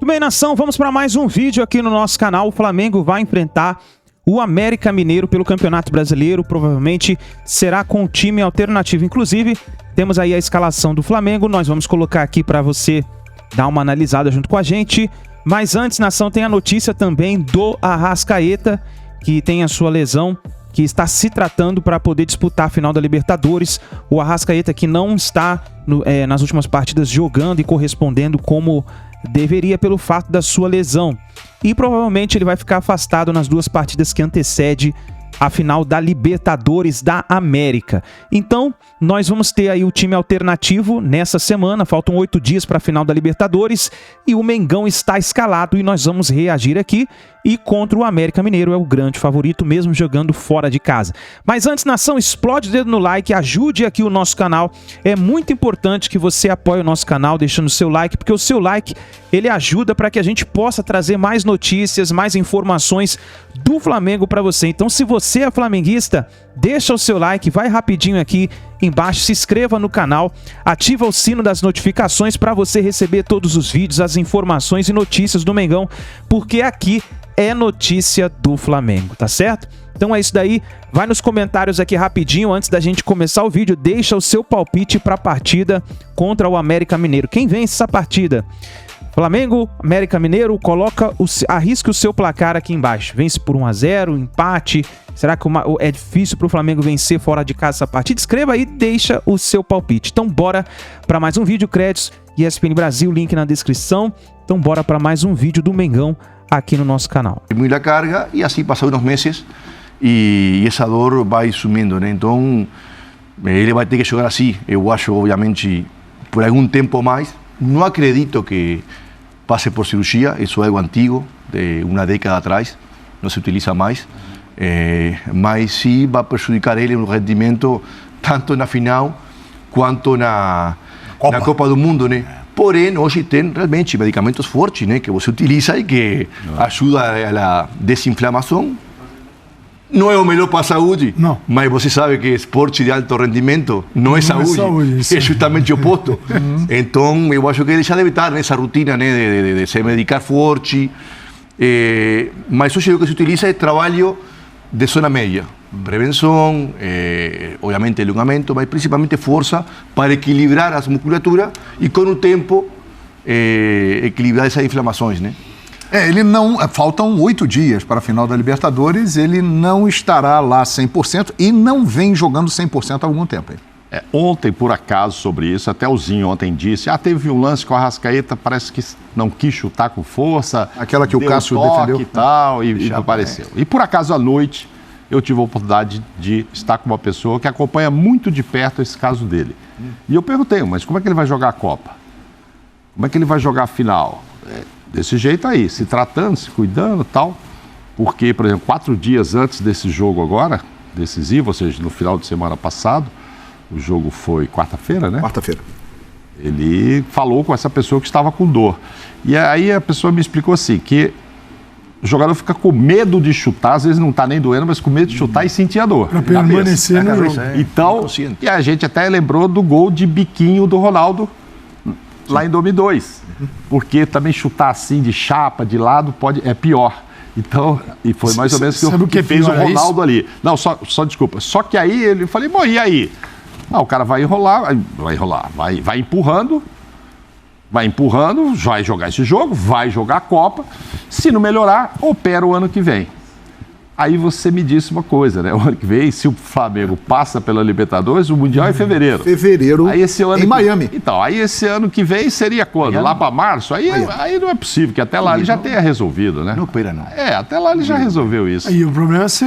Muito bem, nação, vamos para mais um vídeo aqui no nosso canal. O Flamengo vai enfrentar o América Mineiro pelo Campeonato Brasileiro. Provavelmente será com um time alternativo. Inclusive, temos aí a escalação do Flamengo. Nós vamos colocar aqui para você dar uma analisada junto com a gente. Mas antes, nação, tem a notícia também do Arrascaeta, que tem a sua lesão, que está se tratando para poder disputar a final da Libertadores. O Arrascaeta que não está nas últimas partidas jogando e correspondendo como deveria pelo fato da sua lesão. E provavelmente ele vai ficar afastado nas duas partidas que antecedem a final da Libertadores da América. Então, nós vamos ter aí o time alternativo nessa semana. Faltam 8 dias para a final da Libertadores e o Mengão está escalado e nós vamos reagir aqui. E contra o América Mineiro é o grande favorito, mesmo jogando fora de casa. Mas antes, nação, explode o dedo no like, ajude aqui o nosso canal. É muito importante que você apoie o nosso canal deixando o seu like, porque o seu like, ele ajuda para que a gente possa trazer mais notícias, mais informações do Flamengo para você. Então, se você é flamenguista, deixa o seu like, vai rapidinho aqui embaixo, se inscreva no canal, ativa o sino das notificações para você receber todos os vídeos, as informações e notícias do Mengão, porque aqui é notícia do Flamengo, tá certo? Então é isso daí, vai nos comentários aqui rapidinho, antes da gente começar o vídeo, deixa o seu palpite para a partida contra o América Mineiro. Quem vence essa partida? Flamengo, América Mineiro, arrisque o seu placar aqui embaixo. Vence por 1 a 0, empate. Será que é difícil para o Flamengo vencer fora de casa essa partida? Escreva aí, deixa o seu palpite. Então bora para mais um vídeo, créditos ESPN Brasil, link na descrição. Então bora para mais um vídeo do Mengão aqui no nosso canal. Muito a carga e assim passam uns meses e essa dor vai sumindo, né? Então ele vai ter que jogar assim. Eu acho, obviamente, por algum tempo mais. Não acredito que passe por cirurgia, isso é algo antigo, de uma década atrás, não se utiliza mais, mas sim vai prejudicar ele no rendimento, tanto na final quanto na Copa do Mundo, né? Porém, hoje tem realmente medicamentos fortes, né, que você utiliza e que ajudam a desinflamação. Não é o melhor para a saúde, mas você sabe que esporte de alto rendimento não é saúde, é justamente o oposto. Então, eu acho que ele já deve estar nessa rotina, né, de se medicar forte. Mas hoje o que se utiliza é trabalho de zona média. Prevenção, obviamente alongamento, mas principalmente força para equilibrar as musculaturas e com o tempo equilibrar essas inflamações, né? Ele não. Faltam 8 dias para a final da Libertadores, ele não estará lá 100% e não vem jogando 100% há algum tempo. Ontem, por acaso, sobre isso, até o Zinho ontem disse, teve um lance com a Arrascaeta, parece que não quis chutar com força. Aquela que o Cássio defendeu. E tal, e não apareceu. E por acaso, à noite, eu tive a oportunidade de estar com uma pessoa que acompanha muito de perto esse caso dele. E eu perguntei, mas como é que ele vai jogar a Copa? Como é que ele vai jogar a final? Desse jeito aí, se tratando, se cuidando e tal. Porque, por exemplo, 4 dias antes desse jogo agora, decisivo, ou seja, no final de semana passado, o jogo foi quarta-feira, né? Quarta-feira. Ele falou com essa pessoa que estava com dor. E aí a pessoa me explicou assim, que o jogador fica com medo de chutar, às vezes não está nem doendo, mas com medo de chutar e sentir a dor. Para permanecer no jogo. Então, e a gente até lembrou do gol de biquinho do Ronaldo lá em 2002. Porque também chutar assim de chapa, de lado, é pior. Então, e foi mais ou menos o que fez o Ronaldo ali. Não, só desculpa. Só que aí eu falei, bom, e aí? O cara vai empurrando, vai jogar esse jogo, vai jogar a Copa. Se não melhorar, opera o ano que vem. Aí você me disse uma coisa, né? O ano que vem, se o Flamengo passa pela Libertadores, o Mundial é em fevereiro. Fevereiro, aí esse ano Miami. Então, aí esse ano que vem seria quando? Miami? Lá para março? Aí não é possível, que até lá ele já tenha resolvido, né? Não opera, não. Até lá ele já resolveu isso. E o problema é às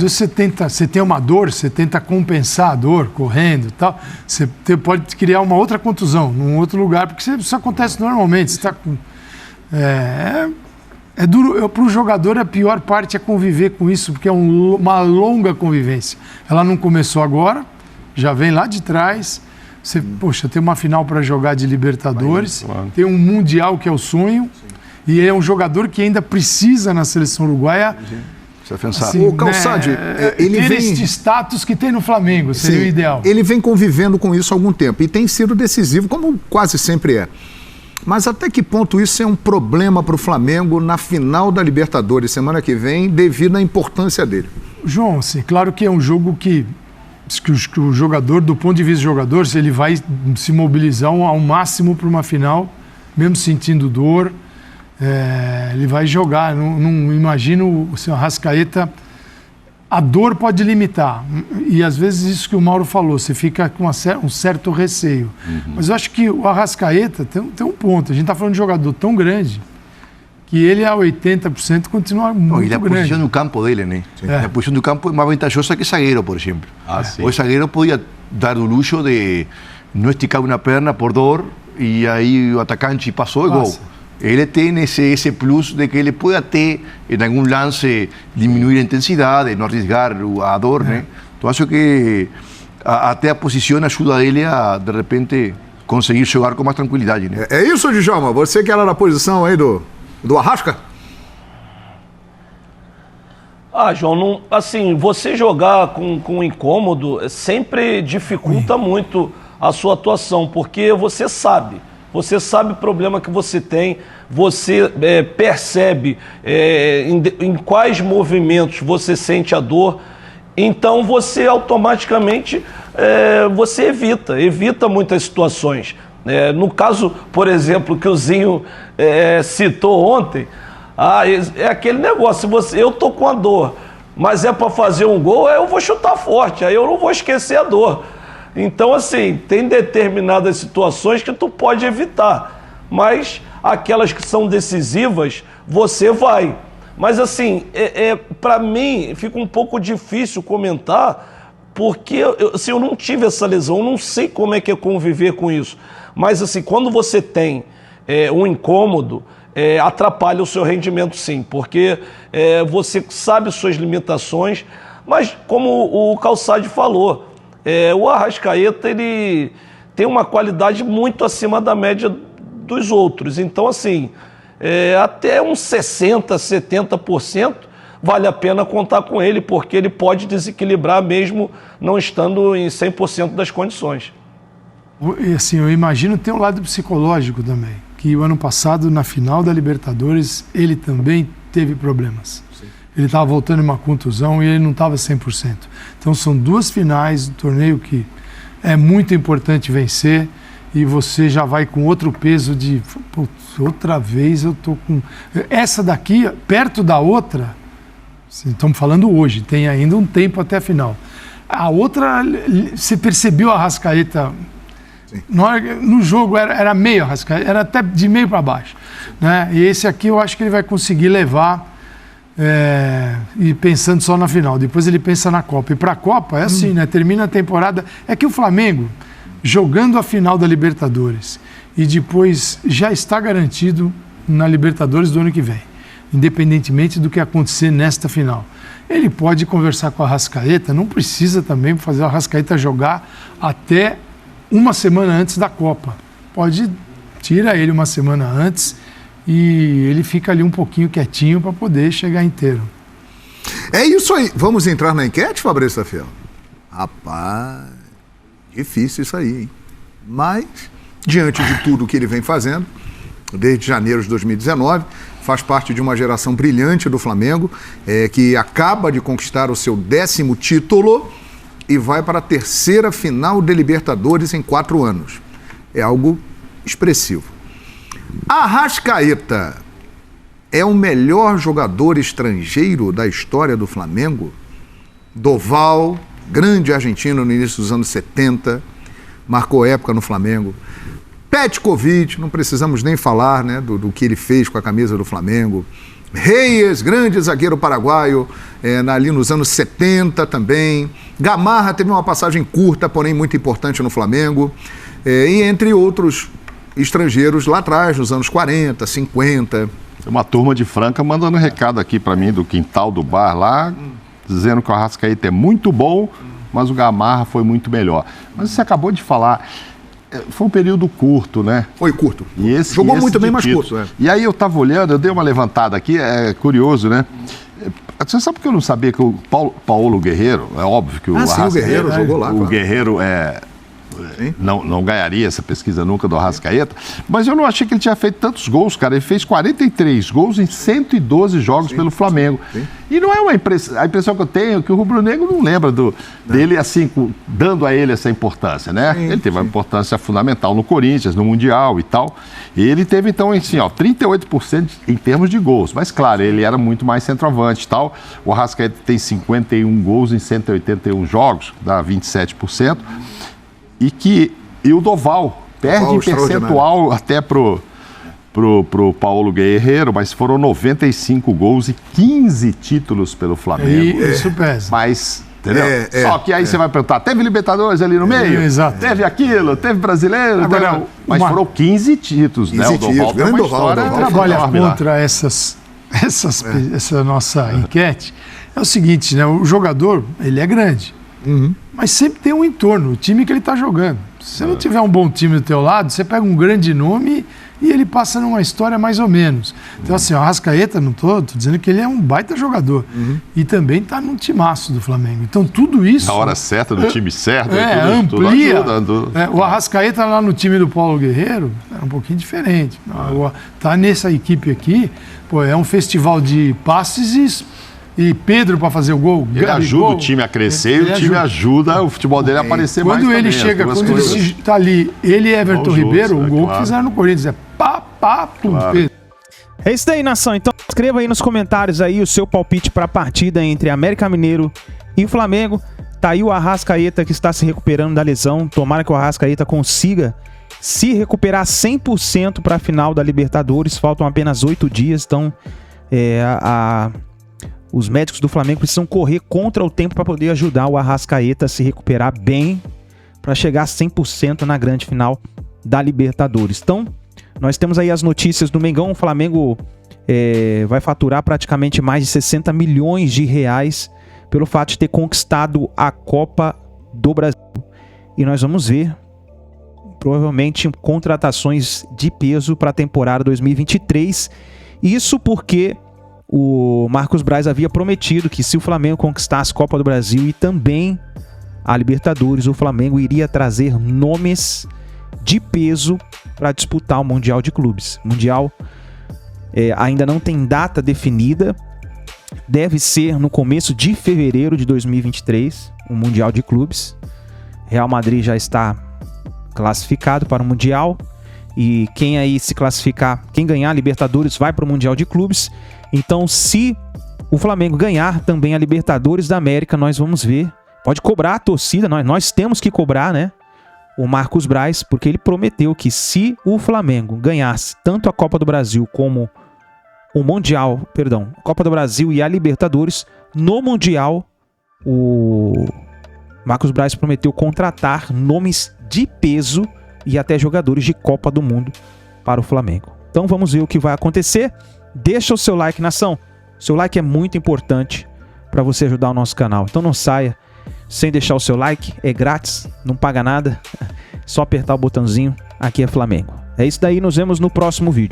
vezes você tem uma dor, você tenta compensar a dor correndo e tal, você pode criar uma outra contusão num outro lugar, porque isso acontece normalmente. Você está com... É duro, para o jogador a pior parte é conviver com isso, porque é uma longa convivência. Ela não começou agora, já vem lá de trás. Você, poxa, tem uma final para jogar de Libertadores, tem um Mundial que é o sonho, e é um jogador que ainda precisa na seleção uruguaia. Assim, o Calçade, ele ter vem... este status que tem no Flamengo, seria o ideal. Ele vem convivendo com isso há algum tempo e tem sido decisivo, como quase sempre é. Mas até que ponto isso é um problema para o Flamengo na final da Libertadores semana que vem, devido à importância dele? João, assim, claro que é um jogo que o jogador, do ponto de vista do jogador, ele vai se mobilizar ao máximo para uma final, mesmo sentindo dor, ele vai jogar. Não imagino o seu Arrascaeta, a dor pode limitar. E às vezes isso que o Mauro falou, você fica com um certo receio. Mas eu acho que o Arrascaeta tem um ponto. A gente está falando de um jogador tão grande que ele a 80% continua muito y la grande. posición del campo de él, ¿no? Sí. La posición del campo es más ventajosa que zaguero, por ejemplo. Sí. O el zaguero podía dar el lujo de no esticar una perna por dor y ahí el atacante pasó y gol. Él tiene ese plus de que él puede até, en algún lance, disminuir la intensidad, de no arriesgar a dor, ¿no? Entonces, acho que até a posición ayuda a él a, de repente, conseguir jogar com mais tranquilidade, né? É isso, Djalma? Você que era na posição aí do Arrasca? João, não, assim, você jogar com incômodo sempre dificulta muito a sua atuação, porque você sabe o problema que você tem, você percebe em quais movimentos você sente a dor, então você automaticamente você evita muitas situações. No caso, por exemplo, que o Zinho citou ontem, é aquele negócio, eu tô com a dor, mas é para fazer um gol, eu vou chutar forte, aí eu não vou esquecer a dor. Então, assim, tem determinadas situações que tu pode evitar, mas aquelas que são decisivas, você vai. Mas, assim, para mim, fica um pouco difícil comentar, porque eu não tive essa lesão, eu não sei como é que é conviver com isso. Mas, assim, quando você tem um incômodo, atrapalha o seu rendimento, sim, porque você sabe suas limitações, mas, como o Calçade falou, o Arrascaeta, ele tem uma qualidade muito acima da média dos outros. Então, assim, até uns 60%, 70% vale a pena contar com ele, porque ele pode desequilibrar mesmo não estando em 100% das condições. E assim, eu imagino ter um lado psicológico também, que o ano passado, na final da Libertadores, ele também teve problemas. Sim. Ele estava voltando em uma contusão e ele não estava 100%. Então são duas finais do torneio que é muito importante vencer e você já vai com outro peso de outra vez eu tô com... Essa daqui, perto da outra, estamos falando hoje, tem ainda um tempo até a final. A outra, você percebeu a Arrascaeta... No jogo era meio Arrascaeta, era até de meio para baixo, né? E esse aqui eu acho que ele vai conseguir levar e pensando só na final, depois ele pensa na Copa. E para a Copa é assim, né? Termina a temporada. É que o Flamengo, jogando a final da Libertadores e depois já está garantido na Libertadores do ano que vem, independentemente do que acontecer nesta final. Ele pode conversar com a Arrascaeta, não precisa também fazer a Arrascaeta jogar até uma semana antes da Copa. Tira ele uma semana antes e ele fica ali um pouquinho quietinho para poder chegar inteiro. É isso aí. Vamos entrar na enquete, Fabrício Tafiel? Rapaz, difícil isso aí, hein? Mas, diante de tudo que ele vem fazendo, desde janeiro de 2019, faz parte de uma geração brilhante do Flamengo, que acaba de conquistar o seu 10º título e vai para a 3ª final de Libertadores em 4 anos. É algo expressivo. Arrascaeta é o melhor jogador estrangeiro da história do Flamengo? Doval, grande argentino no início dos anos 70, marcou época no Flamengo. Petkovic, não precisamos nem falar, né, do que ele fez com a camisa do Flamengo. Reyes, grande zagueiro paraguaio, ali nos anos 70 também. Gamarra teve uma passagem curta, porém muito importante no Flamengo. E entre outros estrangeiros lá atrás, nos anos 40, 50. Tem uma turma de Franca mandando recado aqui para mim do quintal do bar lá, dizendo que o Arrascaeta é muito bom, mas o Gamarra foi muito melhor. Mas você acabou de falar... Foi um período curto, né? Foi curto. Jogou muito bem, mas curto. E aí eu estava olhando, eu dei uma levantada aqui, é curioso, né? Você sabe que eu não sabia que o Paulo Guerreiro, é óbvio que o Sim, o Guerreiro jogou lá. O claro. Guerreiro não ganharia essa pesquisa nunca do Arrascaeta, mas eu não achei que ele tinha feito tantos gols, cara. Ele fez 43 gols em 112 jogos pelo Flamengo. Sim. E não é a impressão que eu tenho que o rubro-negro não lembra dele assim, dando a ele essa importância, né? Ele teve uma importância fundamental no Corinthians, no Mundial e tal. E ele teve, então, assim, 38% em termos de gols. Mas, claro, ele era muito mais centroavante e tal. O Arrascaeta tem 51 gols em 181 jogos, dá 27%. E o Doval perde em percentual até pro Paulo Guerreiro, mas foram 95 gols e 15 títulos pelo Flamengo. Isso pesa. Mas, entendeu? Só que aí você vai perguntar, teve Libertadores ali no meio? Exato. Teve aquilo? Teve Brasileiro? Agora, mas foram 15 títulos, 15 né? O Doval tem uma história... Trabalha contra essa nossa enquete. É o seguinte, né? O jogador, ele é grande. Mas sempre tem um entorno, o time que ele está jogando. Se você não tiver um bom time do teu lado, você pega um grande nome e ele passa numa história mais ou menos. Então, assim, o Arrascaeta, não tô dizendo que ele é um baita jogador. E também está num timaço do Flamengo. Então, tudo isso... Na hora certa, no time certo. Amplia. Tudo ajuda, o Arrascaeta lá no time do Paulo Guerreiro é um pouquinho diferente. Tá nessa equipe aqui, é um festival de passes e Pedro para fazer o gol. Ele ajuda o time a crescer e o time ajuda o futebol dele a aparecer mais. Quando ele chega, quando ele está ali, ele e Everton Ribeiro, o gol que fizeram no Corinthians é Pedro. É isso daí, nação. Então escreva aí nos comentários aí o seu palpite para a partida entre América Mineiro e Flamengo. Tá aí o Arrascaeta que está se recuperando da lesão. Tomara que o Arrascaeta consiga se recuperar 100% para a final da Libertadores. Faltam apenas 8 dias, então os médicos do Flamengo precisam correr contra o tempo para poder ajudar o Arrascaeta a se recuperar bem para chegar a 100% na grande final da Libertadores. Então, nós temos aí as notícias do Mengão. O Flamengo vai faturar praticamente mais de 60 milhões de reais pelo fato de ter conquistado a Copa do Brasil. E nós vamos ver, provavelmente, contratações de peso para a temporada 2023. Isso porque o Marcos Braz havia prometido que se o Flamengo conquistasse a Copa do Brasil e também a Libertadores, o Flamengo iria trazer nomes de peso para disputar o Mundial de Clubes. O Mundial ainda não tem data definida, deve ser no começo de fevereiro de 2023, o Mundial de Clubes. Real Madrid já está classificado para o Mundial e quem aí se classificar, quem ganhar a Libertadores vai para o Mundial de Clubes. Então, se o Flamengo ganhar também a Libertadores da América, nós vamos ver. Pode cobrar a torcida, nós temos que cobrar, né? O Marcos Braz, porque ele prometeu que se o Flamengo ganhasse tanto a Copa do Brasil como o Mundial, a Copa do Brasil e a Libertadores, no Mundial, o Marcos Braz prometeu contratar nomes de peso e até jogadores de Copa do Mundo para o Flamengo. Então vamos ver o que vai acontecer. Deixa o seu like, nação. Seu like é muito importante para você ajudar o nosso canal. Então não saia sem deixar o seu like. É grátis, não paga nada. Só apertar o botãozinho. Aqui é Flamengo. É isso daí, nos vemos no próximo vídeo.